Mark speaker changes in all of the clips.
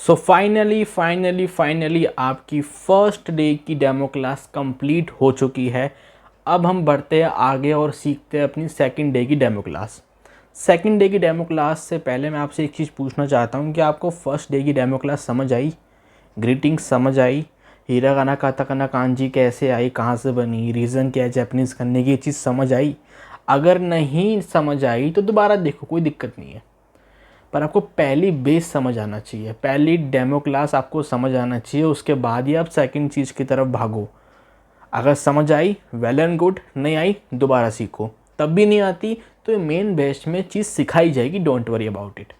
Speaker 1: So finally आपकी first day की demo class complete हो चुकी है। अब हम बढ़ते हैं आगे और सीखते हैं अपनी सेकंड डे की डेमो क्लास। सेकंड डे की डेमो क्लास से पहले मैं आपसे एक चीज़ पूछना चाहता हूँ कि आपको फर्स्ट डे की डेमो क्लास समझ आई? ग्रीटिंग्स समझ आई? हिरागाना काताकाना कांजी कैसे आई, कहाँ से बनी, रीज़न क्या है जैपनीज़ करने की, ये चीज़ समझ आई? अगर नहीं समझ आई तो दोबारा देखो, कोई दिक्कत नहीं है, पर आपको पहली बेस समझ आना चाहिए, पहली डेमो क्लास आपको समझ आना चाहिए, उसके बाद ही आप सेकंड चीज़ की तरफ भागो। अगर समझ आई वेल एंड गुड, नहीं आई दोबारा सीखो, तब भी नहीं आती तो ये मेन बेस में चीज़ सिखाई जाएगी, डोंट वरी अबाउट इट।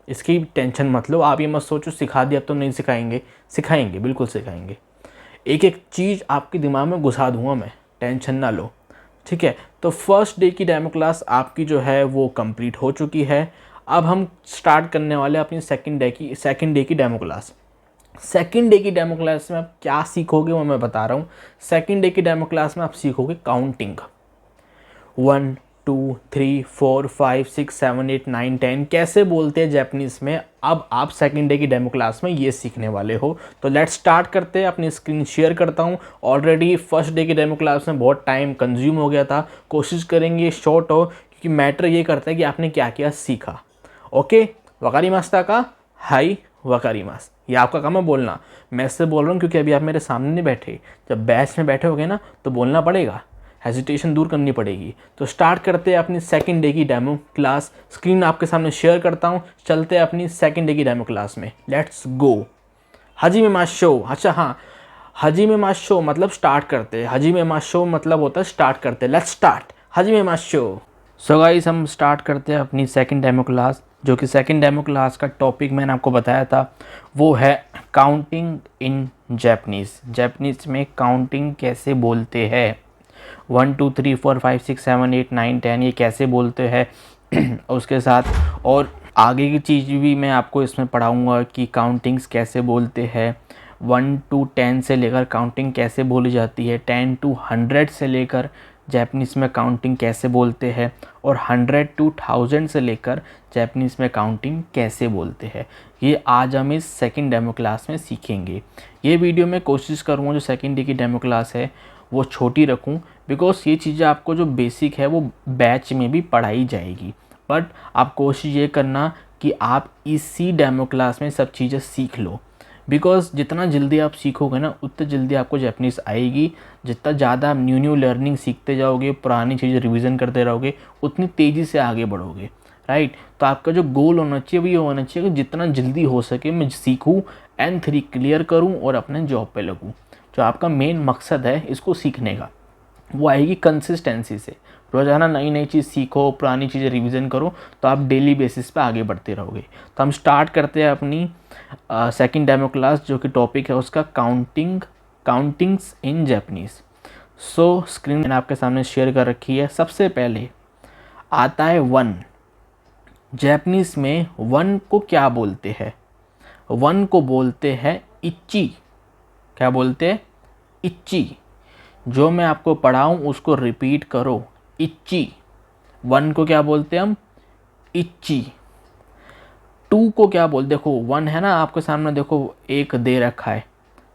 Speaker 1: इसकी टेंशन मत लो, आप ये मत सोचो सिखा दिया तो नहीं सिखाएंगे, सिखाएंगे, बिल्कुल सिखाएंगे। एक एक चीज़ आपके दिमाग में घुसा दूंगा मैं, टेंशन ना लो, ठीक है। तो फर्स्ट डे की डेमो क्लास आपकी जो है वो कंप्लीट हो चुकी है। अब हम स्टार्ट करने वाले हैं अपनी सेकंड डे की डेमो क्लास। सेकंड डे की डेमो क्लास में आप क्या सीखोगे वो मैं बता रहा हूँ। सेकंड डे की डेमो क्लास में आप सीखोगे काउंटिंग, 1 2 3 4 5 6 7 8 9 10 कैसे बोलते हैं जापानीज़ में। अब आप सेकंड डे की डेमो क्लास में ये सीखने वाले हो। तो लेट्स स्टार्ट करते हैं। अपनी स्क्रीन शेयर करता हूँ। ऑलरेडी फर्स्ट डे की डेमो क्लास में बहुत टाइम कंज्यूम हो गया था, कोशिश करेंगे शॉर्ट हो, क्योंकि मैटर ये करता है कि आपने क्या क्या सीखा। ओके, वकारीमास्ता का हाई वकारीमास, ये आपका काम है बोलना। मैं इससे बोल रहा हूँ क्योंकि अभी आप मेरे सामने नहीं बैठे, जब बैच में बैठे होगे ना तो बोलना पड़ेगा, हेजिटेशन दूर करनी पड़ेगी। तो स्टार्ट करते हैं अपनी सेकंड डे की डेमो क्लास। स्क्रीन आपके सामने शेयर करता हूँ, चलते हैं अपनी सेकंड डे की डेमो क्लास में। Let's go. हाजी में माशो, अच्छा हाँ, हाजी में माशो मतलब स्टार्ट करते हैं, हाजी में माशो मतलब होता है स्टार्ट करते हैं। लेट्स स्टार्ट हाजी में माशो। सो गाइस, हम स्टार्ट करते हैं अपनी सेकंड डेमो क्लास, जो कि सेकंड डेमो क्लास का टॉपिक मैंने आपको बताया था वो है काउंटिंग इन जापानीज़। जापानीज़ में काउंटिंग कैसे बोलते हैं, 1 2 3 4 5 6 7 8 9 10 ये कैसे बोलते हैं उसके साथ और आगे की चीज़ भी मैं आपको इसमें पढ़ाऊँगा कि काउंटिंग्स कैसे बोलते हैं। 1 to 10 से लेकर काउंटिंग कैसे बोली जाती है, 10 to 100 से लेकर जापानीज़ में काउंटिंग कैसे बोलते हैं, और 100 to 1000 से लेकर जापानीज़ में काउंटिंग कैसे बोलते हैं। ये आज हम इस सेकंड डेमो क्लास में सीखेंगे। ये वीडियो में कोशिश करूँगा जो सेकंड डे की डेमो क्लास है वो छोटी रखूँ, बिकॉज ये चीज़ें आपको जो बेसिक है वो बैच में भी पढ़ाई जाएगी। बट आप कोशिश ये करना कि आप इसी डेमो क्लास में सब चीज़ें सीख लो, बिकॉज जितना जल्दी आप सीखोगे ना उतनी जल्दी आपको जापानीज़ आएगी। जितना ज़्यादा आप न्यू लर्निंग सीखते जाओगे, पुरानी चीज़ें रिवीजन करते रहोगे, उतनी तेज़ी से आगे बढ़ोगे, राइट। तो आपका जो गोल होना चाहिए वो ये होना चाहिए कि जितना जल्दी हो सके मैं सीखूँ, N3 क्लियर करूँ और अपने जॉब पे लगूँ। जो आपका मेन मकसद है इसको सीखने का वो आएगी कंसिस्टेंसी से। रोज़ाना नई नई चीज़ सीखो, पुरानी चीज़ें रिवीजन करो, तो आप डेली बेसिस पे आगे बढ़ते रहोगे। तो हम स्टार्ट करते हैं अपनी सेकंड डेमो क्लास, जो कि टॉपिक है उसका काउंटिंग्स इन जापानीज़। सो स्क्रीन मैंने आपके सामने शेयर कर रखी है। सबसे पहले आता है 1। जापानीज़ में 1 को क्या बोलते हैं? 1 को बोलते हैं इच्ची। क्या बोलते हैं? इच्ची। जो मैं आपको पढ़ाऊँ उसको रिपीट करो, इच्ची। 1 को क्या बोलते हैं हम? इच्ची। 2 को क्या बोल, देखो 1 है ना आपके सामने, देखो एक दे रखा है,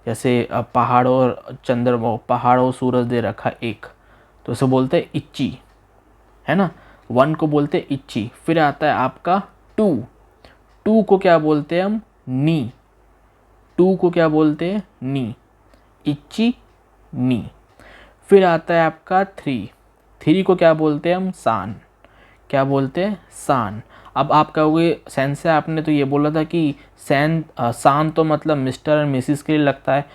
Speaker 1: जैसे पहाड़ और चंद्रमा, पहाड़ और सूरज दे रखा है एक, तो उसे बोलते हैं इच्ची, है ना। 1 को बोलते हैं इच्ची। फिर आता है आपका 2। 2 को क्या बोलते हैं हम? नी। 2 को क्या बोलते हैं? नी। इच्ची, नी। फिर आता है आपका 3। 3 को क्या बोलते हैं हम? सान। क्या बोलते हैं? सान। अब आप कहोगे सेंसे आपने तो ये बोला था कि सान तो मतलब मिस्टर और मिसिस के लिए लगता है।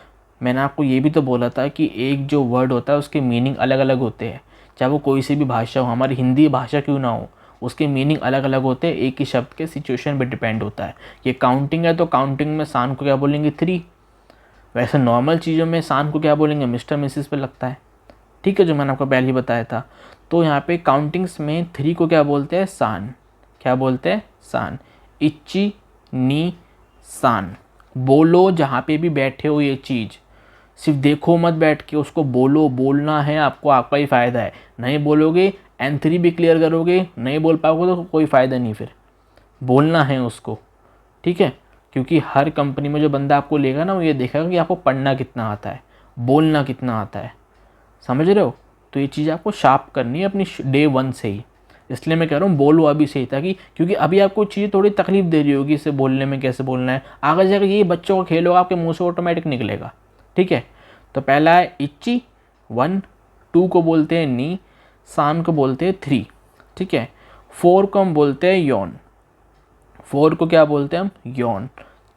Speaker 1: मैंने आपको ये भी तो बोला था कि एक जो वर्ड होता है उसके मीनिंग अलग अलग होते हैं, चाहे वो कोई सी भी भाषा हो, हमारी हिंदी भाषा क्यों ना हो, उसके मीनिंग अलग अलग होते हैं, एक ही शब्द के सिचुएशन पे डिपेंड होता है। ये काउंटिंग है तो काउंटिंग में सान को क्या बोलेंगे? 3। वैसे नॉर्मल चीज़ों में सान को क्या बोलेंगे? मिस्टर मिसिस पे लगता है, ठीक है, जो मैंने आपको पहले ही बताया था। तो यहाँ पे काउंटिंग्स में 3 को क्या बोलते हैं? सान। क्या बोलते हैं? सान। इच्ची, नी, सान। बोलो जहाँ पे भी बैठे हो ये चीज़, सिर्फ देखो मत बैठ के, उसको बोलो। बोलना है आपको, आपका ही फ़ायदा है। नहीं बोलोगे N3 भी क्लियर करोगे, नहीं बोल पाओगे तो कोई फ़ायदा नहीं, फिर बोलना है उसको, ठीक है। क्योंकि हर कंपनी में जो बंदा आपको लेगा ना वो ये देखेगा कि आपको पढ़ना कितना आता है, बोलना कितना आता है, समझ रहे हो। तो ये चीज़ आपको शार्प करनी है अपनी डे 1 से ही। इसलिए मैं कह रहा हूँ बोलो अभी से ही, ताकि क्योंकि अभी आपको चीज़ें थोड़ी तकलीफ दे रही होगी इसे बोलने में, कैसे बोलना है, आगे जाकर ये बच्चों का खेल होगा, आपके मुंह से ऑटोमेटिक निकलेगा। ठीक है, तो पहला है इच्ची 1, 2 को बोलते हैं नी, सान को बोलते हैं 3। ठीक है, 4 को हम बोलते हैं यौन। 4 को क्या बोलते हैं हम? यौन।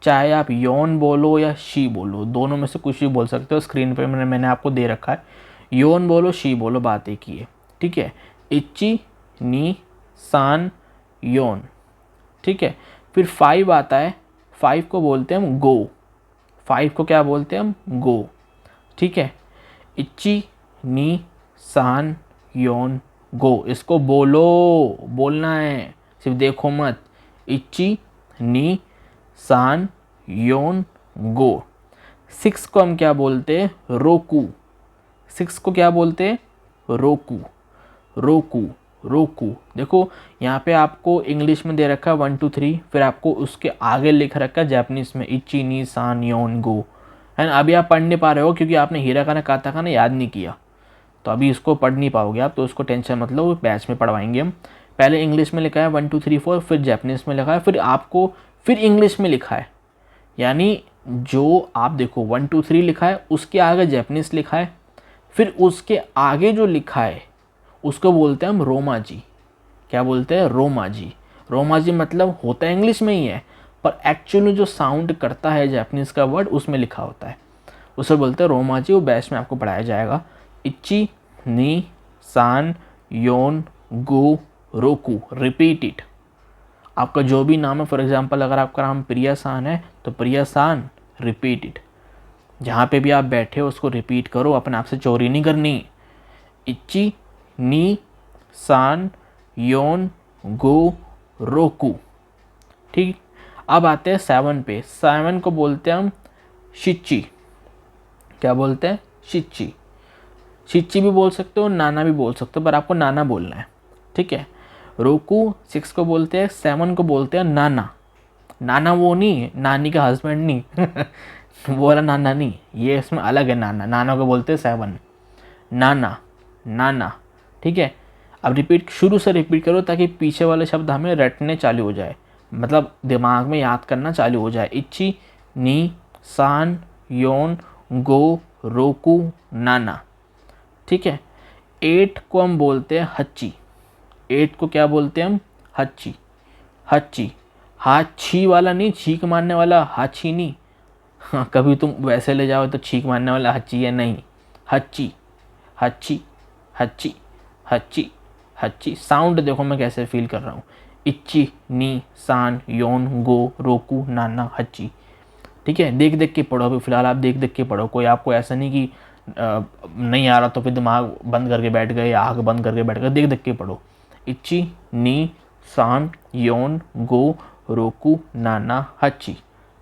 Speaker 1: चाहे आप यौन बोलो या शी बोलो, दोनों में से कुछ भी बोल सकते हो। स्क्रीन पे मैंने आपको दे रखा है, यौन बोलो शी बोलो, बात एक ही है। ठीक है, इच्ची नी सान यौन। ठीक है, फिर 5 आता है, 5 को बोलते हैं हम गो। 5 को क्या बोलते हैं हम? गो। ठीक है, इच्ची नी सान योन गो, इसको बोलो, बोलना है, सिर्फ देखो मत। इच्ची नी सान योन गो। 6 को हम क्या बोलते हैं? रोकू। 6 को क्या बोलते हैं? रोकू। रोकू, रोकू। देखो यहाँ पे आपको इंग्लिश में दे रखा है 1 2 3, फिर आपको उसके आगे लिख रखा है जापानीज में इच्ची नी सान योन गो, है ना। अभी आप पढ़ नहीं पा रहे हो क्योंकि आपने हीराकाना काताकाना याद नहीं किया, तो अभी इसको पढ़ नहीं पाओगे आप, तो उसको टेंशन मत लो, बैच में पढ़वाएंगे हम। पहले इंग्लिश में लिखा है 1 2 3 4, फिर जापानीज में लिखा है, फिर आपको फिर इंग्लिश में लिखा है। यानी जो आप देखो 1 2 3 लिखा है, उसके आगे जापानीज लिखा है, फिर उसके आगे जो लिखा है उसको बोलते हैं हम रोमा जी। क्या बोलते हैं? रोमा जी। रोमा जी मतलब होता है इंग्लिश में ही है, पर एक्चुअली जो साउंड करता है जापानीज का वर्ड उसमें लिखा होता है, उसे बोलते हैं रोमा जी। वो बैच में आपको पढ़ाया जाएगा। इच्ची नी सान योन गो रोकू, रिपीट इट। आपका जो भी नाम है, फॉर एग्जांपल अगर आपका नाम प्रिया सान है तो प्रिया सान, रिपीट इट। जहाँ पे भी आप बैठे हो उसको रिपीट करो, अपने आप से चोरी नहीं करनी। इच्ची नी सान योन गो रोकू। ठीक, अब आते हैं 7 पे। 7 को बोलते हैं हम शिच्ची। क्या बोलते हैं? शिच्ची। शिच्ची भी बोल सकते हो, नाना भी बोल सकते हो, पर आपको नाना बोलना है। ठीक है, रोकू 6 को बोलते हैं, 7 को बोलते हैं नाना। नाना वो नहीं, नानी का हस्बैंड नहीं वो वाला नाना नहीं, ये इसमें अलग है। नाना, नाना को बोलते हैं 7, नाना, नाना। ठीक है, अब रिपीट, शुरू से रिपीट करो ताकि पीछे वाले शब्द हमें रटने चालू हो जाए, मतलब दिमाग में याद करना चालू हो जाए। इच्ची नी सान योन गो रोकू नाना। ठीक है, 8 को हम बोलते हैं हच्ची। 8 को क्या बोलते हैं हम? हच्ची। हच्ची, हाछी वाला नहीं, छींक मारने वाला हाछी नहीं। हाँ, कभी तुम वैसे ले जाओ तो छींक मारने वाला हच्ची है, नहीं, हच्ची। हच्ची, हच्ची, हच्ची, हच्ची। साउंड देखो मैं कैसे फील कर रहा हूँ। इच्ची नी सान योन गो रोकू नाना हच्ची। ठीक है, देख देख के पढ़ो, अभी फिलहाल आप देख देख के पढ़ो। कोई आपको ऐसा नहीं कि नहीं आ रहा तो फिर दिमाग बंद करके बैठ गए या आँख बंद करके बैठ गए, देख देख के पढ़ो। इच्ची नी सान योन गो रोकू नाना हच्ची।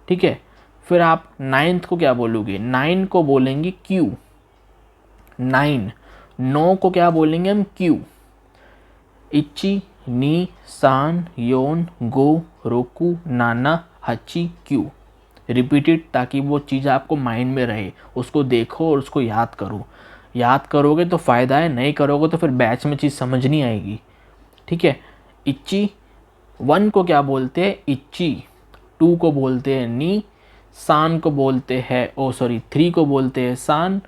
Speaker 1: ठीक है, फिर आप 9th को क्या बोलोगे? 9 को बोलेंगे क्यू। 9, 9 को क्या बोलेंगे हम? क्यू। इच्ची नी सान योन गो रोकू नाना हच्ची क्यू। रिपीटेड, ताकि वो चीज़ आपको माइंड में रहे, उसको देखो और उसको याद करो। याद करोगे तो फ़ायदा है, नहीं करोगे तो फिर बैच में चीज़ समझ नहीं आएगी। ठीक है, इच्ची 1 को क्या बोलते हैं? इच्ची। 2 को बोलते हैं नी, सान को बोलते हैं 3 को बोलते हैं सान,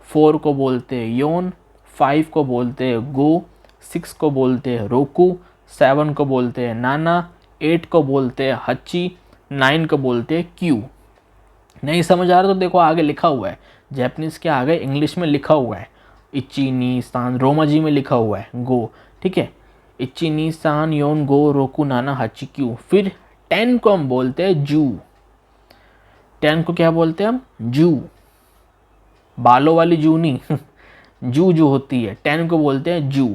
Speaker 1: 4 को बोलते हैं योन, 5 को बोलते हैं गो, 6 को बोलते हैं रोकू, 7 को बोलते हैं नाना, 8 को बोलते हैं हच्ची, 9 को बोलते हैं क्यू। नहीं समझ आ रहा तो देखो आगे लिखा हुआ है, जापानीज के आगे इंग्लिश में लिखा हुआ है, इच्ची नी सान, रोमा जी में लिखा हुआ है गो। ठीक है, इच्ची नी सान योन गो रोकू नाना हच्ची क्यू। फिर 10 को हम बोलते हैं जू। 10 को क्या बोलते हैं हम? जू, बालों वाली जू नहीं जू जो होती है, 10 को बोलते हैं जू।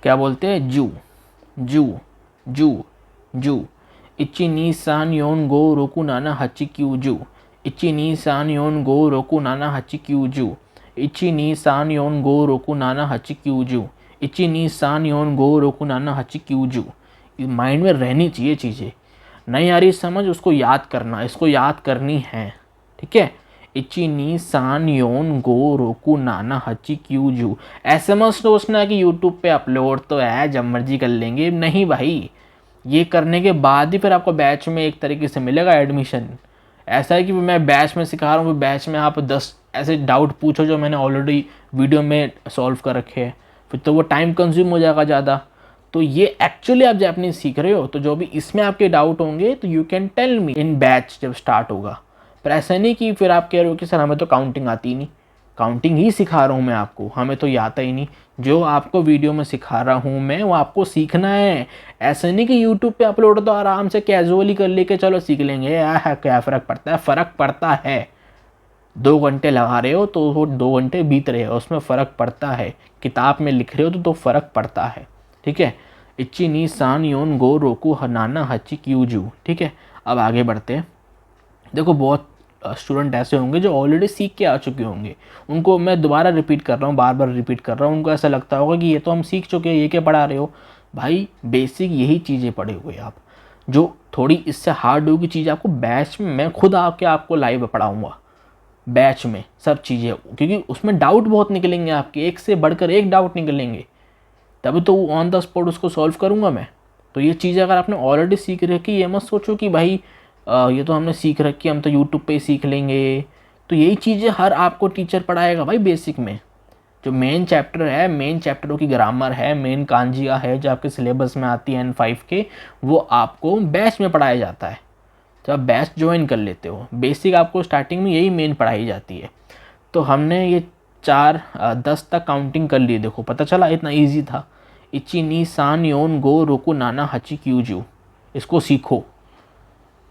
Speaker 1: क्या बोलते हैं? जू, जू, जू, जू। इच्ची नी सान योन गो रोकू नाना हच्ची क्यू जू। इच्ची नी सान योन गो रोकू नाना हच्ची क्यू जू। इच्ची नी सान योन गो रोकू नाना हच्ची क्यू जू। इच्ची नी सान योन गो रोकू नाना हच्ची क्यू जू। माइंड में रहनी चाहिए चीज़ें, नहीं आ रही समझ, उसको याद करना, इसको याद करनी है, ठीक है। इची नी सान योन गो रोकू नाना हची क्यू जू। ऐसे मत सोचना कि यूट्यूब पे अपलोड तो है जब मर्जी कर लेंगे, नहीं भाई। ये करने के बाद ही फिर आपको बैच में एक तरीके से मिलेगा एडमिशन। ऐसा है कि मैं बैच में सिखा रहा हूँ, बैच में आप 10 ऐसे डाउट पूछो जो मैंने ऑलरेडी वीडियो में सॉल्व कर रखे हैं, फिर तो वो टाइम कंज्यूम हो जाएगा ज़्यादा। तो ये एक्चुअली आप जैपनीज सीख रहे हो, तो जो भी इसमें आपके डाउट होंगे तो you can tell me in batch जब स्टार्ट होगा। पर ऐसा नहीं कि फिर आप कह रहे हो कि सर हमें तो काउंटिंग आती ही नहीं, काउंटिंग ही सिखा रहा हूँ मैं आपको, हमें तो ये आता ही नहीं। जो आपको वीडियो में सिखा रहा हूँ मैं वो आपको सीखना है। ऐसा नहीं कि यूट्यूब पे अपलोड तो आराम से कैजुअली कर लेके चलो सीख लेंगे, यार क्या फ़र्क पड़ता है, फ़र्क पड़ता है। 2 घंटे लगा रहे हो तो वो 2 घंटे बीत रहे हो, उसमें फ़र्क पड़ता है। किताब में लिख रहे हो तो फ़र्क पड़ता है, ठीक है। इच्ची नी सान योन गो रोकू हनाना हची क्यूजू, ठीक है। अब आगे बढ़ते हैं। देखो बहुत स्टूडेंट ऐसे होंगे जो ऑलरेडी सीख के आ चुके होंगे, उनको मैं दोबारा रिपीट कर रहा हूँ, बार बार रिपीट कर रहा हूँ। उनको ऐसा लगता होगा कि ये तो हम सीख चुके हैं, ये क्या पढ़ा रहे हो भाई। बेसिक यही चीज़ें पढ़े हुए आप, जो थोड़ी इससे हार्ड होगी चीज़ आपको बैच में मैं खुद आके आपको लाइव पढ़ाऊँगा, बैच में सब चीज़ें, क्योंकि उसमें डाउट बहुत निकलेंगे आपके, एक से बढ़कर एक डाउट निकलेंगे, तभी तो ऑन द स्पॉट उसको सॉल्व करूँगा मैं। तो ये चीज़ अगर आपने ऑलरेडी सीख रखी, ये मत सोचो कि भाई ये तो हमने सीख रखी, हम तो यूट्यूब पे ही सीख लेंगे। तो यही चीज़ें हर आपको टीचर पढ़ाएगा भाई। बेसिक में जो मेन चैप्टर है, मेन चैप्टरों की ग्रामर है, मेन कांजिया है जो आपके सिलेबस में आती है N5 के, वो आपको बैच में पढ़ाया जाता है। तो आप बैच ज्वाइन कर लेते हो, बेसिक आपको स्टार्टिंग में यही मेन पढ़ाई जाती है। तो हमने ये 10 तक काउंटिंग कर ली। देखो पता चला इतना ईजी था। इची नी सान योन गो रोकू नाना हची क्यूजू, इसको सीखो,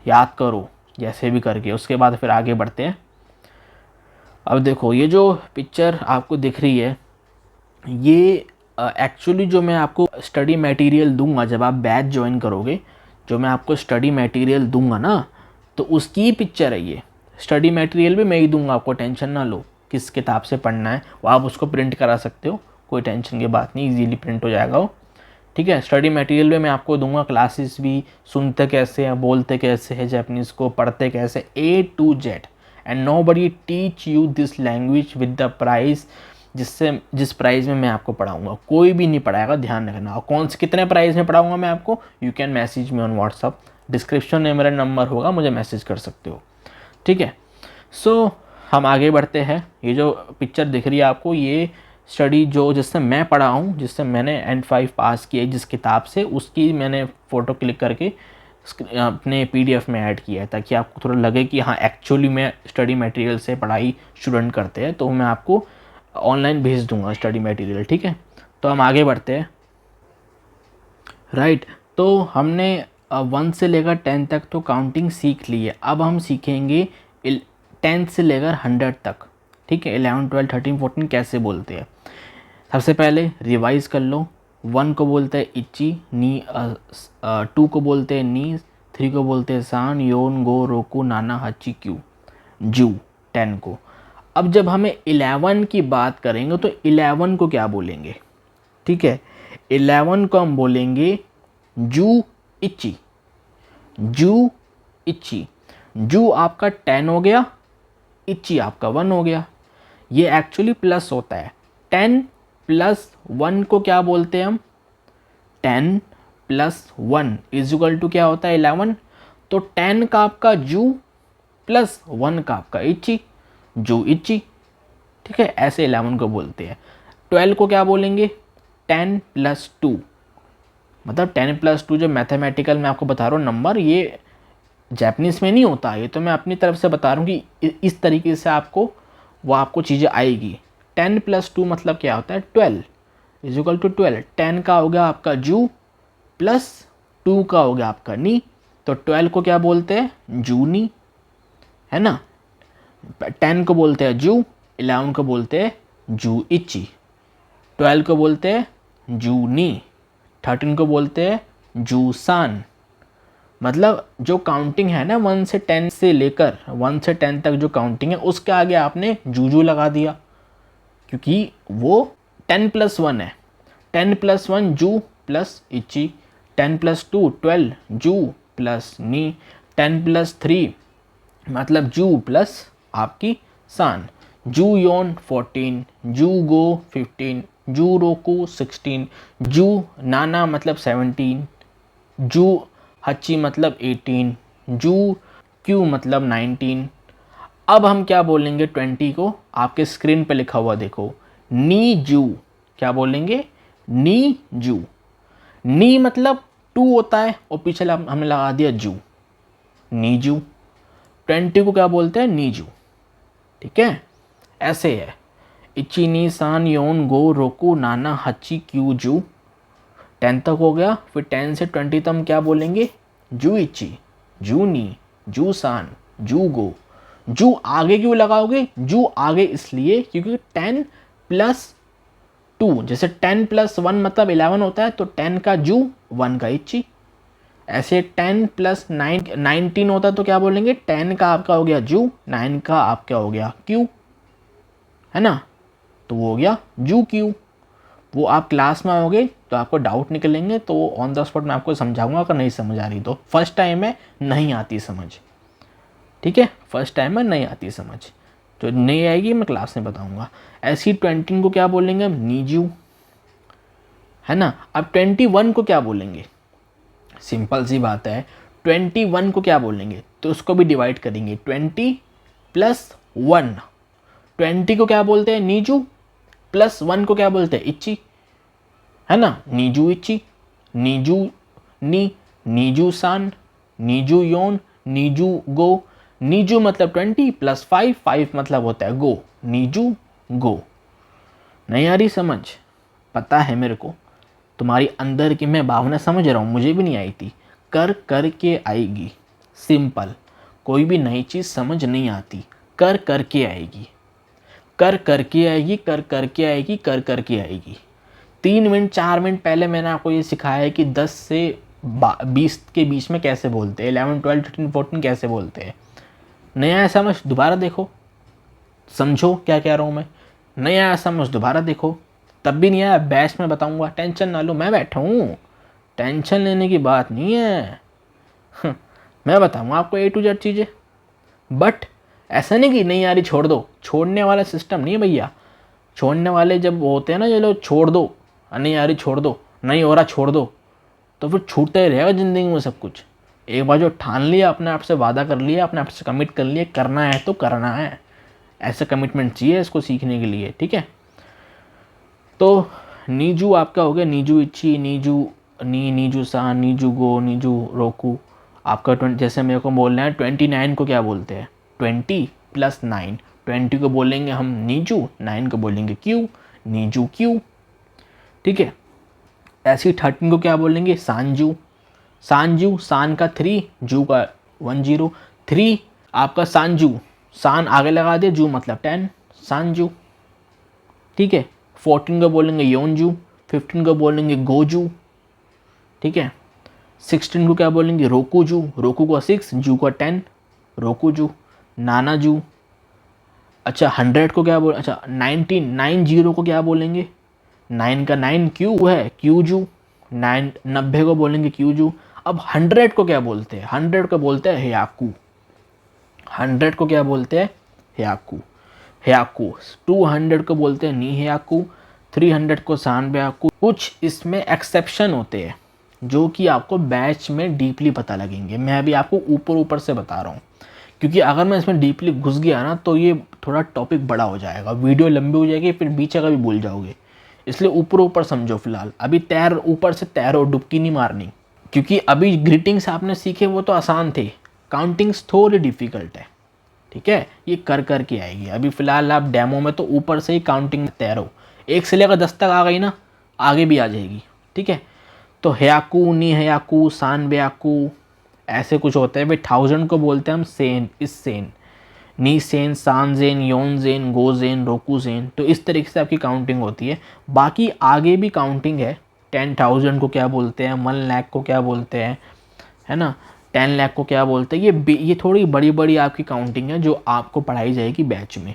Speaker 1: याद करो जैसे भी करके, उसके बाद फिर आगे बढ़ते हैं। अब देखो ये जो पिक्चर आपको दिख रही है, ये एक्चुअली जो मैं आपको स्टडी मटेरियल दूंगा जब आप बैच ज्वाइन करोगे, जो मैं आपको स्टडी मटेरियल दूंगा ना, तो उसकी पिक्चर है ये। स्टडी मटेरियल भी मैं ही दूंगा आपको, टेंशन ना लो किस किताब से पढ़ना है, वो आप उसको प्रिंट करा सकते हो, कोई टेंशन की बात नहीं, इजीली प्रिंट हो जाएगा वो, ठीक है। स्टडी मटेरियल भी मैं आपको दूंगा, क्लासेस भी, सुनते कैसे हैं, बोलते कैसे हैं जापानीज़ को, पढ़ते कैसे, A to Z। And nobody teach you this language with the price, जिस प्राइस में मैं आपको पढ़ाऊँगा कोई भी नहीं पढ़ाएगा, ध्यान रखना। और कौन से कितने प्राइस में पढ़ाऊँगा मैं आपको, you can message me on WhatsApp, description में मेरा नंबर होगा, मुझे मैसेज कर सकते हो, ठीक है। सो हम आगे बढ़ते हैं। ये जो पिक्चर दिख रही है आपको, ये स्टडी जो जिससे मैं पढ़ा हूँ, जिससे मैंने N5 पास किया जिस किताब से, उसकी मैंने फ़ोटो क्लिक करके अपने PDF में ऐड किया है, ताकि आपको थोड़ा लगे कि हाँ एक्चुअली मैं स्टडी मटेरियल से पढ़ाई स्टूडेंट करते हैं। तो मैं आपको ऑनलाइन भेज दूंगा स्टडी मटेरियल, ठीक है। तो हम आगे बढ़ते हैं, राइट। तो हमने 1 से लेकर 10 तक तो काउंटिंग सीख ली है। अब हम सीखेंगे 10 से लेकर 100 तक, ठीक है। 11, 12, 13, 14 कैसे बोलते हैं। सबसे पहले रिवाइज कर लो। 1 को बोलते हैं इच्ची नी, 2 को बोलते हैं नी, 3 को बोलते हैं सान योन गो रोकू नाना हची क्यू जू, 10 को। अब जब हमें 11 की बात करेंगे तो 11 को क्या बोलेंगे, ठीक है। 11 को हम बोलेंगे जू इच्ची, जू इच्ची। जू आपका 10 हो गया, इच्ची आपका 1 हो गया। ये एक्चुअली प्लस होता है, 10 + 1 को क्या बोलते हैं हम, 10 + 1 = क्या होता है 11। तो 10 का आपका जू प्लस 1 का आपका इच्ची, जू इच्ची, ठीक है। ऐसे 11 को बोलते हैं। 12 को क्या बोलेंगे, 10 + 2, मतलब 10 + 2 जो मैथमेटिकल मैं आपको बता रहा हूँ नंबर, ये जापानीज़ में नहीं होता, ये तो मैं अपनी तरफ से बता रहा हूँ कि इस तरीके से आपको वो आपको चीज़ें आएगी। 10 + 2 मतलब क्या होता है 12 = 12। 10 का हो गया आपका जू प्लस 2 का हो गया आपका नी, तो 12 को क्या बोलते हैं जूनी, है ना। 10 को बोलते हैं जू, 11 को बोलते हैं जू इच्ची, 12 को बोलते हैं जूनी, 13 को बोलते हैं जू सान। मतलब जो काउंटिंग है ना 1 से 10 से लेकर 1 से 10 तक जो काउंटिंग है, उसके आगे आपने जूजू लगा दिया, क्योंकि वो 10 + 1 है। 10 + 1 जू प्लस इच्ची, 10 + 2 12 जू प्लस नी, 10 प्लस 3 मतलब जू प्लस आपकी सान, जू योन 14, जू गो 15, जू रोकू 16, जू नाना मतलब 17, जू हच्ची मतलब 18, जू क्यू मतलब 19। अब हम क्या बोलेंगे 20 को, आपके स्क्रीन पे लिखा हुआ देखो, नी जू। क्या बोलेंगे? नी जू। नी मतलब 2 होता है और पीछे हमने लगा दिया जू, नीजू। 20 को क्या बोलते हैं? नीजू। ठीक है, ऐसे है। इची नी सान योन गो रोकू नाना हच्ची क्यू जू। 10 तक हो गया, फिर 10 से 20 तक हम क्या बोलेंगे? जू इची, जू नी, जू सान, जू गो। जू आगे क्यों लगाओगे? जू आगे इसलिए क्योंकि 10 प्लस 2, जैसे 10 प्लस 1 मतलब 11 होता है, तो 10 का जू, 1 का इच्ची। ऐसे 10 प्लस 19 होता है तो क्या बोलेंगे? 10 का आपका हो गया जू, 9 का आपका हो गया क्यू, है ना? तो वो हो गया जू क्यू। वो आप क्लास में आओगे तो आपको डाउट निकलेंगे, तो ऑन द स्पॉट मैं आपको समझाऊंगा। अगर नहीं समझ आ रही तो फर्स्ट टाइम में नहीं आती समझ, ठीक है? फर्स्ट टाइम में नहीं आती समझ, तो नहीं आएगी, मैं क्लास में बताऊंगा। ऐसी 20 को क्या बोलेंगे हम? नीजू, है ना? अब 21 को क्या बोलेंगे? सिंपल सी बात है, 21 को क्या बोलेंगे? तो उसको भी डिवाइड करेंगे, 20 प्लस 1। 20 को क्या बोलते हैं? नीजू, प्लस 1 को क्या बोलते हैं? इच्ची, है ना? नीजू इच्ची, नीजू नी, नीजू सान, नीजू योन, नीजू गो। नीजू मतलब 20 प्लस 5, 5 मतलब होता है गो, नीजू गो। नहीं आ रही समझ? पता है मेरे को, तुम्हारी अंदर की मैं भावना समझ रहा हूँ, मुझे भी नहीं आई थी। कर कर के आएगी, सिंपल। कोई भी नई चीज़ समझ नहीं आती, कर कर के आएगी, कर कर के आएगी, कर कर के आएगी, कर कर के आएगी। 3 मिनट 4 मिनट पहले मैंने आपको ये सिखाया है कि 10 से 20 के बीच में कैसे बोलते हैं, 11 12 13 14 कैसे बोलते हैं। नया है समझ? दोबारा देखो, समझो क्या कह रहा हूँ मैं। नया है समझ? दोबारा देखो। तब भी नहीं आया, बैच में बताऊंगा, टेंशन ना लो, मैं बैठा हूँ, टेंशन लेने की बात नहीं है। मैं बताऊंगा आपको A to Z चीज़ें। बट ऐसा नहीं कि नहीं आ रही छोड़ दो, छोड़ने वाला सिस्टम नहीं है भैया। छोड़ने वाले जब होते हैं ना, ये लोग छोड़ दो, नहीं आ रही छोड़ दो, नहीं हो रहा छोड़ दो, तो फिर छूटता ही रहेगा ज़िंदगी में सब कुछ। एक बार जो ठान लिया, अपने आप से वादा कर लिया, अपने आप से कमिट कर लिया, करना है तो करना है, ऐसा कमिटमेंट चाहिए इसको सीखने के लिए, ठीक है? तो नीजू आपका हो गया, नीजू इच्ची, नीजू नी, नीजू सान, नीजू गो, नीजू रोकू। आपका 20, जैसे मेरे को बोलना है 29 को क्या बोलते हैं? 20 प्लस 9। 20 को बोलेंगे हम नीजू, 9 को बोलेंगे क्यू, नीजू क्यू, ठीक है? ऐसी 13 को क्या बोलेंगे? सांजू। सांजू, सान का 3, जू का 10, 3 आपका सांजू, सान आगे लगा दिया, जू मतलब 10, सांजू, ठीक है? 14 को बोलेंगे योनजू, 15 को बोलेंगे गोजू, ठीक है? 16 को क्या बोलेंगे? रोकूजू, रोकू का 6, जू का 10, रोकूजू। नानाजू। अच्छा 100 को क्या बोल, अच्छा 90 को क्या बोलेंगे? 9 का 9 क्यू है, क्यूजू। 90 को बोलेंगे क्यूजू। अब 100 को क्या बोलते हैं? 100 को बोलते हैं हेयाकू। 100 को क्या बोलते हैं? हेयाकू, हेयाकू। 200 को बोलते हैं नी हेयाकू, 300 को सान बेयाकू। कुछ इसमें एक्सेप्शन होते हैं जो कि आपको बैच में डीपली पता लगेंगे। मैं अभी आपको ऊपर ऊपर से बता रहा हूँ, क्योंकि अगर मैं इसमें डीपली घुस गया ना तो ये थोड़ा टॉपिक बड़ा हो जाएगा, वीडियो लंबी हो जाएगी, फिर बीच का भी भूल जाओगे। इसलिए ऊपर ऊपर समझो फिलहाल। अभी ऊपर से तैरो, डुबकी नहीं मारनी, क्योंकि अभी ग्रीटिंग्स आपने सीखे वो तो आसान थे, काउंटिंग्स थोड़ी डिफ़िकल्ट है, ठीक है? ये कर कर के आएगी। अभी फ़िलहाल आप डेमो में तो ऊपर से ही काउंटिंग तैरो, 1 से लेकर 10 तक आ गई ना, आगे भी आ जाएगी, ठीक है? तो हेयाकू, नी हेयाकू, सान बेयाकू, ऐसे कुछ होता है भाई। 1000 को बोलते हैं हम सेन, इस सेन, नी सेन, सान जेन, योन जेन, गो जेन, रोकू जेन। तो इस तरीके से आपकी काउंटिंग होती है। बाकी आगे भी काउंटिंग है। 10,000 को क्या बोलते हैं? 1 लाख को क्या बोलते हैं, है ना? 10 लाख को क्या बोलते हैं? ये थोड़ी बड़ी बड़ी आपकी काउंटिंग है जो आपको पढ़ाई जाएगी बैच में,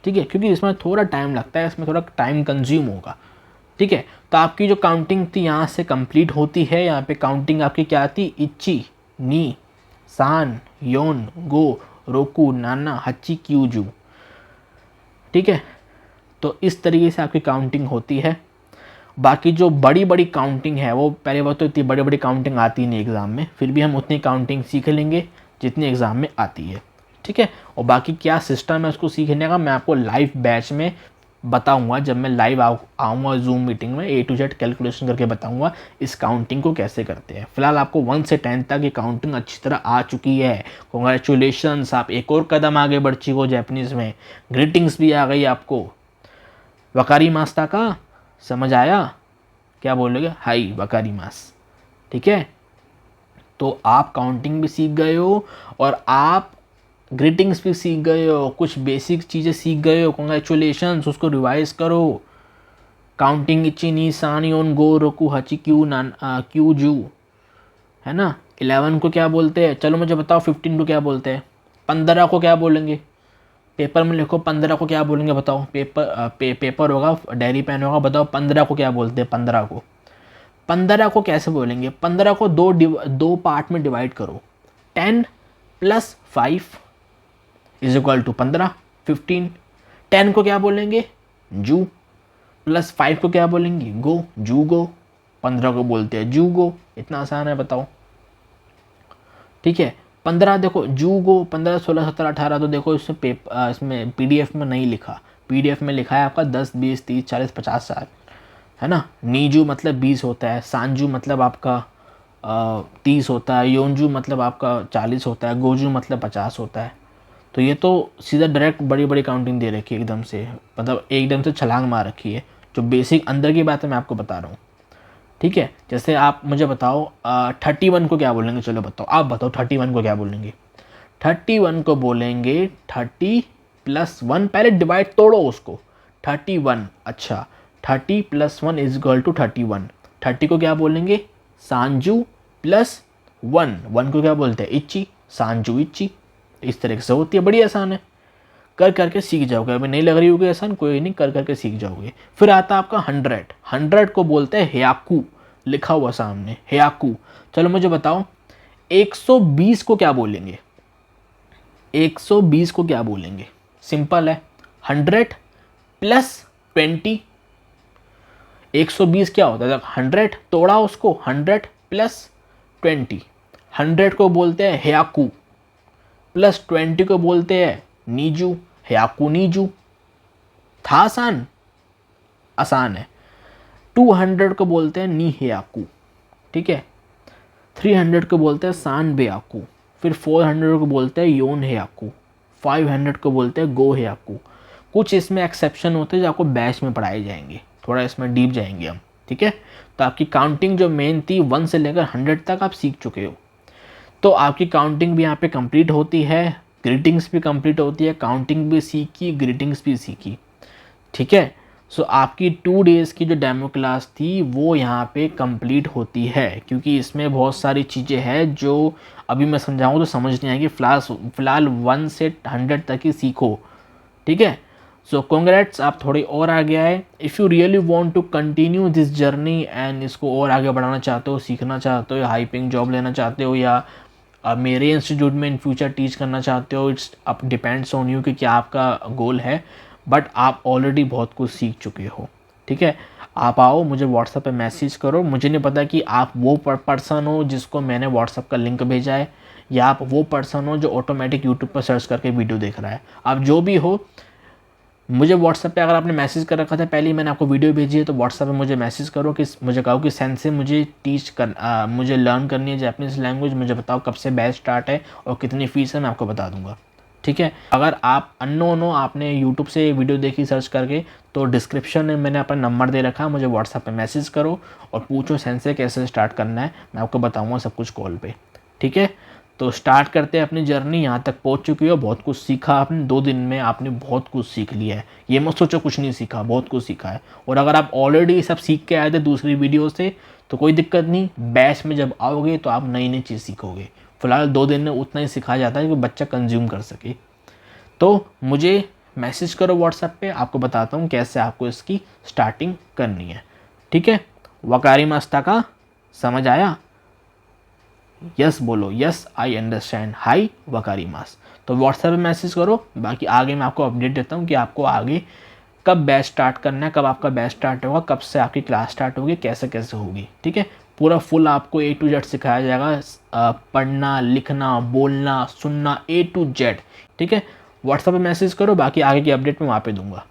Speaker 1: ठीक है? क्योंकि इसमें थोड़ा टाइम लगता है, इसमें थोड़ा टाइम कंज्यूम होगा, ठीक है? तो आपकी जो काउंटिंग थी यहाँ से कंप्लीट होती है। यहाँ पे काउंटिंग आपकी क्या आती? इच्ची, नी, सान, योन, गो, रोकू, नाना, हच्ची, क्यूजू। ठीक है, तो इस तरीके से आपकी काउंटिंग होती है। बाकी जो बड़ी बड़ी काउंटिंग है वो पहले बात तो इतनी बड़ी बड़ी काउंटिंग आती नहीं एग्ज़ाम में, फिर भी हम उतनी काउंटिंग सीख लेंगे जितनी एग्ज़ाम में आती है। ठीक है, और बाकी क्या सिस्टम है उसको सीखने का मैं आपको लाइव बैच में बताऊंगा। जब मैं लाइव आऊँगा जूम मीटिंग में A to Z कैलकुलेशन करके बताऊंगा इस काउंटिंग को कैसे करते हैं। फिलहाल आपको 1 से 10 तक ये काउंटिंग अच्छी तरह आ चुकी है। कॉन्ग्रेचुलेशंस, आप एक और कदम आगे बढ़ चुके हो जैपनीज़ में। ग्रीटिंग्स भी आ गई आपको। वकारी मास्ता का समझ आया? क्या बोलोगे? हाई वकारी मास। ठीक है, तो आप काउंटिंग भी सीख गए हो और आप ग्रीटिंग्स भी सीख गए हो, कुछ बेसिक चीज़ें सीख गए हो। कॉन्ग्रेचुलेशंस, उसको रिवाइज करो। काउंटिंग इची नी सान योन गो रोकू हची क्यू नान क्यू जू, है ना। 11 को क्या बोलते हैं? चलो मुझे बताओ 15 को क्या बोलते हैं? 15 को क्या बोलेंगे? पेपर में लिखो 15 को क्या बोलेंगे बताओ। पेपर होगा, डायरी पेन होगा, बताओ 15 को क्या बोलते हैं? 15 को कैसे बोलेंगे? 15 को दो पार्ट में डिवाइड करो। 10 + 5 = 15, 15। 10 को क्या बोलेंगे? जू। + 5 को क्या बोलेंगे? गो, जू गो। 15 को बोलते हैं जू गो। इतना आसान है, बताओ। ठीक है, 15 देखो जू गो, 15, 16, 17, 18 तो देखो इसमें PDF में नहीं लिखा। PDF में लिखा है आपका 10, 20, 30, 40, 50 साल, है ना। नीजू मतलब 20 होता है, सांजू मतलब आपका 30 होता है, योनजू मतलब आपका 40 होता है, गोजू मतलब 50 होता है। तो ये तो सीधा डायरेक्ट बड़ी बड़ी काउंटिंग दे रखी है एकदम से, मतलब एकदम से छलांग मार रखी है। जो बेसिक अंदर की बात है मैं आपको बता रहा हूँ। ठीक है, जैसे आप मुझे बताओ 31 को क्या बोलेंगे? चलो बताओ, आप बताओ 31 को क्या बोलेंगे? 31 को बोलेंगे 30 + 1, पहले डिवाइड तोड़ो उसको। 31, अच्छा 30 + 1 = 31। 30 को क्या बोलेंगे? सांजू + 1, 1 को क्या बोलते हैं? इच्ची, सांजू इच्ची। इस तरीके से होती है, बड़ी आसान है, कर करके सीख जाओगे। अभी नहीं लग रही होगी आसान, कोई नहीं, कर करके सीख जाओगे। फिर आता है आपका 100। 100 को बोलते हैं हेयाकू, लिखा हुआ सामने हेयाकू। चलो मुझे बताओ 120 को क्या बोलेंगे? 120 को क्या बोलेंगे? सिंपल है, 100 + 20। 120 क्या होता है? 100 तोड़ा उसको, 100 + 20। 100 को बोलते हैं हेयाकू, + 20 को बोलते हैं नीजू, हेयाकू नीजू। था आसान? आसान है। 200 को बोलते हैं नी हेयाकू। ठीक है, 300 को बोलते हैं सान बेयाकू। फिर 400 को बोलते हैं योन हेयाकू। 500 को बोलते हैं गो हेयाकू। कुछ इसमें एक्सेप्शन होते हैं जो आपको बैच में पढ़ाए जाएंगे, थोड़ा इसमें डीप जाएंगे हम। ठीक है, तो आपकी काउंटिंग जो मेन थी 1 से लेकर 100 तक आप सीख चुके हो। तो आपकी काउंटिंग भी यहाँ पे कंप्लीट होती है, ग्रीटिंग्स भी कंप्लीट होती है। काउंटिंग भी सीखी, ग्रीटिंग्स भी सीखी। ठीक है, सो आपकी 2 डेज़ की जो डेमो क्लास थी वो यहाँ पे कंप्लीट होती है, क्योंकि इसमें बहुत सारी चीज़ें हैं जो अभी मैं समझाऊँ तो समझ नहीं आएगी। फ़िलहाल 1 से 100 तक ही सीखो। ठीक है, सो कॉन्ग्रेट्स, आप थोड़ी और आगे आए। If you really want to continue this journey and इसको और आगे बढ़ाना चाहते हो, सीखना चाहते हो, या हाई पेइंग जॉब लेना चाहते हो, या मेरे इंस्टीट्यूट में इन फ्यूचर टीच करना चाहते हो, it's up depends on you कि क्या आपका गोल है। बट आप ऑलरेडी बहुत कुछ सीख चुके हो। ठीक है, आप आओ, मुझे व्हाट्सएप पे मैसेज करो। मुझे नहीं पता कि आप वो पर्सन हो जिसको मैंने व्हाट्सएप का लिंक भेजा है, या आप वो पर्सन हो जो ऑटोमेटिक यूट्यूब पर सर्च करके वीडियो देख रहा है। आप जो भी हो, मुझे व्हाट्सएप पे अगर आपने मैसेज कर रखा था पहले ही मैंने आपको वीडियो भेजी है, तो व्हाट्सएप पे मुझे मैसेज करो कि मुझे कहो कि सेंसे मुझे मुझे लर्न करनी है जापानीज़ लैंग्वेज। मुझे बताओ कब से बैच स्टार्ट है और कितनी फ़ीस है, मैं आपको बता दूंगा। ठीक है, अगर आप अननोन हो, आपने यूट्यूब से वीडियो देखी सर्च करके, तो डिस्क्रिप्शन में मैंने अपना नंबर दे रखा है, मुझे व्हाट्सएप पे मैसेज करो और पूछो सेंसे कैसे स्टार्ट करना है, मैं आपको बताऊँगा सब कुछ कॉल पे। ठीक है, तो स्टार्ट करते हैं अपनी जर्नी। यहाँ तक पहुँच चुकी हो, बहुत कुछ सीखा आपने 2 दिन में, आपने बहुत कुछ सीख लिया है। ये मत सोचो कुछ नहीं सीखा, बहुत कुछ सीखा है। और अगर आप ऑलरेडी सब सीख के आए थे दूसरी वीडियो से तो कोई दिक्कत नहीं, बैच में जब आओगे तो आप नई नई चीज़ सीखोगे। फिलहाल 2 दिन में उतना ही सिखाया जाता है कि बच्चा कंज्यूम कर सके। तो मुझे मैसेज करो व्हाट्सएप पे, आपको बताता हूँ कैसे आपको इसकी स्टार्टिंग करनी है। ठीक है, वकारी मस्ता का समझ आया? यस बोलो, यस आई अंडरस्टैंड, हाई वकारीमास। तो व्हाट्सएप पे मैसेज करो, बाकी आगे मैं आपको अपडेट देता हूँ कि आपको आगे कब बैच स्टार्ट करना है, कब आपका बैच स्टार्ट होगा, कब से आपकी क्लास स्टार्ट होगी, कैसे कैसे होगी। ठीक है, पूरा फुल आपको A to Z सिखाया जाएगा, पढ़ना, लिखना, बोलना, सुनना, A to Z। ठीक है, व्हाट्सएप पे मैसेज करो, बाकी आगे की अपडेट मैं वहाँ पे दूंगा।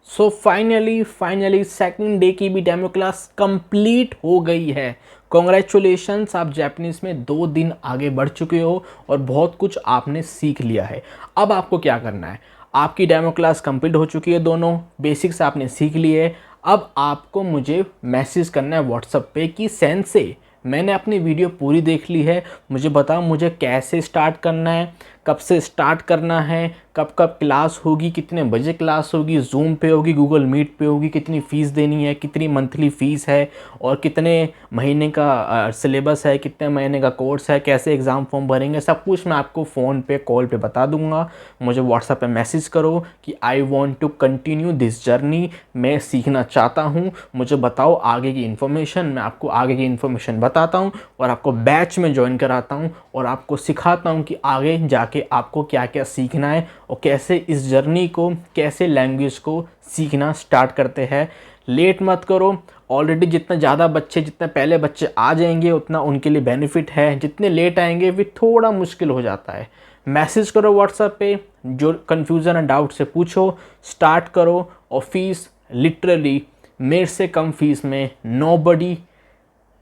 Speaker 1: सो फाइनली सेकंड डे की भी डेमो क्लास कंप्लीट हो गई है। कॉन्ग्रेचुलेशंस, आप जापानीज़ में 2 दिन आगे बढ़ चुके हो और बहुत कुछ आपने सीख लिया है। अब आपको क्या करना है, आपकी डेमो क्लास कंप्लीट हो चुकी है, दोनों बेसिक्स आपने सीख लिए। अब आपको मुझे मैसेज करना है व्हाट्सएप पे कि सेंसे मैंने अपनी वीडियो पूरी देख ली है, मुझे बताओ मुझे कैसे स्टार्ट करना है, कब से स्टार्ट करना है, कब कब क्लास होगी, कितने बजे क्लास होगी, जूम पे होगी, गूगल मीट पे होगी, कितनी फ़ीस देनी है, कितनी मंथली फ़ीस है, और कितने महीने का सिलेबस है, कितने महीने का कोर्स है, कैसे एग्ज़ाम फॉर्म भरेंगे, सब कुछ मैं आपको फ़ोन पे कॉल पे बता दूंगा। मुझे व्हाट्सएप पे मैसेज करो कि I want to continue this journey, मैं सीखना चाहता हूँ, मुझे बताओ आगे की इन्फॉर्मेशन, मैं आपको आगे की इन्फॉर्मेशन बताता हूँ और आपको बैच में ज्वाइन कराता हूँ और आपको सिखाता हूँ कि आगे जाके आपको क्या क्या सीखना है और कैसे इस जर्नी को, कैसे लैंग्वेज को सीखना स्टार्ट करते हैं। लेट मत करो, ऑलरेडी जितना ज़्यादा बच्चे, जितने पहले बच्चे आ जाएंगे उतना उनके लिए बेनिफिट है, जितने लेट आएंगे फिर थोड़ा मुश्किल हो जाता है। मैसेज करो व्हाट्सएप पे, जो कन्फ्यूज़न है डाउट से पूछो, स्टार्ट करो। और फीस लिटरली मेरे से कम फीस में nobody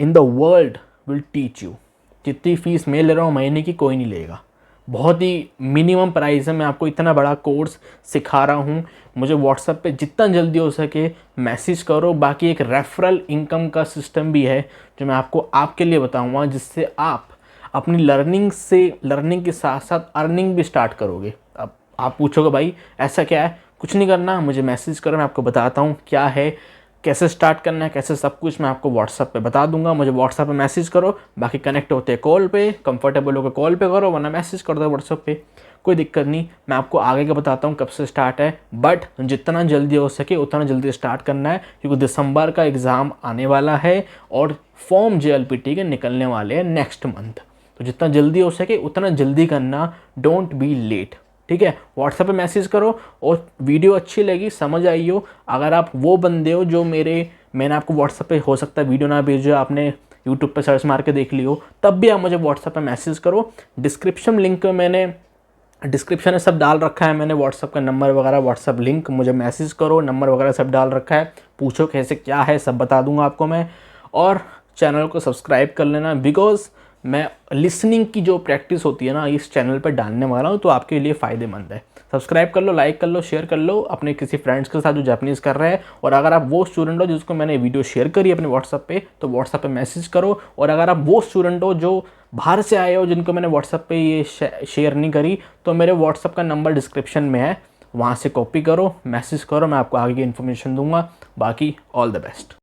Speaker 1: in the world will teach you. जितनी फीस मैं ले रहा हूँ महीने की कोई नहीं लेगा, बहुत ही मिनिमम प्राइस है। मैं आपको इतना बड़ा कोर्स सिखा रहा हूँ, मुझे व्हाट्सएप पे जितना जल्दी हो सके मैसेज करो। बाकी एक रेफरल इनकम का सिस्टम भी है जो मैं आपको आपके लिए बताऊँगा, जिससे आप अपनी लर्निंग के साथ साथ अर्निंग भी स्टार्ट करोगे। अब आप पूछोगे भाई ऐसा क्या है, कुछ नहीं करना, मुझे मैसेज करो, मैं आपको बताता हूँ क्या है, कैसे स्टार्ट करना है, कैसे सब कुछ मैं आपको व्हाट्सएप पे बता दूंगा। मुझे व्हाट्सएप पे मैसेज करो, बाकी कनेक्ट होते हैं कॉल पे, कंफर्टेबल होकर कॉल पे करो, वरना मैसेज कर दो व्हाट्सएप पे, कोई दिक्कत नहीं। मैं आपको आगे का बताता हूँ कब से स्टार्ट है, बट जितना जल्दी हो सके उतना जल्दी स्टार्ट करना है, क्योंकि दिसंबर का एग्ज़ाम आने वाला है और फॉर्म JLPT के निकलने वाले हैं नेक्स्ट मंथ। तो जितना जल्दी हो सके उतना जल्दी करना, डोंट बी लेट। ठीक है, व्हाट्सएप पे मैसेज करो। और वीडियो अच्छी लगी, समझ आई हो, अगर आप वो बंदे हो जो मैंने आपको व्हाट्सएप पे हो सकता है वीडियो ना भेजो, आपने यूट्यूब पे सर्च मार के देख ली हो, तब भी आप मुझे व्हाट्सएप पे मैसेज करो। डिस्क्रिप्शन में सब डाल रखा है मैंने, व्हाट्सएप का नंबर वगैरह, व्हाट्सएप लिंक, मुझे मैसेज करो, नंबर वगैरह सब डाल रखा है, पूछो कैसे क्या है, सब बता दूंगा आपको मैं। और चैनल को सब्सक्राइब कर लेना, बिकॉज मैं लिसनिंग की जो प्रैक्टिस होती है ना इस चैनल पर डालने वाला हूँ, तो आपके लिए फ़ायदेमंद है। सब्सक्राइब कर लो, लाइक कर लो, शेयर कर लो अपने किसी फ्रेंड्स के साथ जो जापानीज़ कर रहे हैं। और अगर आप वो स्टूडेंट हो जिसको मैंने वीडियो शेयर करी अपने व्हाट्सएप पे, तो व्हाट्सएप पे मैसेज करो। और अगर आप वो स्टूडेंट हो जो बाहर से आए हो, जिनको मैंने व्हाट्सएप पे ये शेयर नहीं करी, तो मेरे व्हाट्सएप का नंबर डिस्क्रिप्शन में है, वहाँ से कॉपी करो, मैसेज करो, मैं आपको आगे की इन्फॉर्मेशन दूंगा। बाकी ऑल द बेस्ट।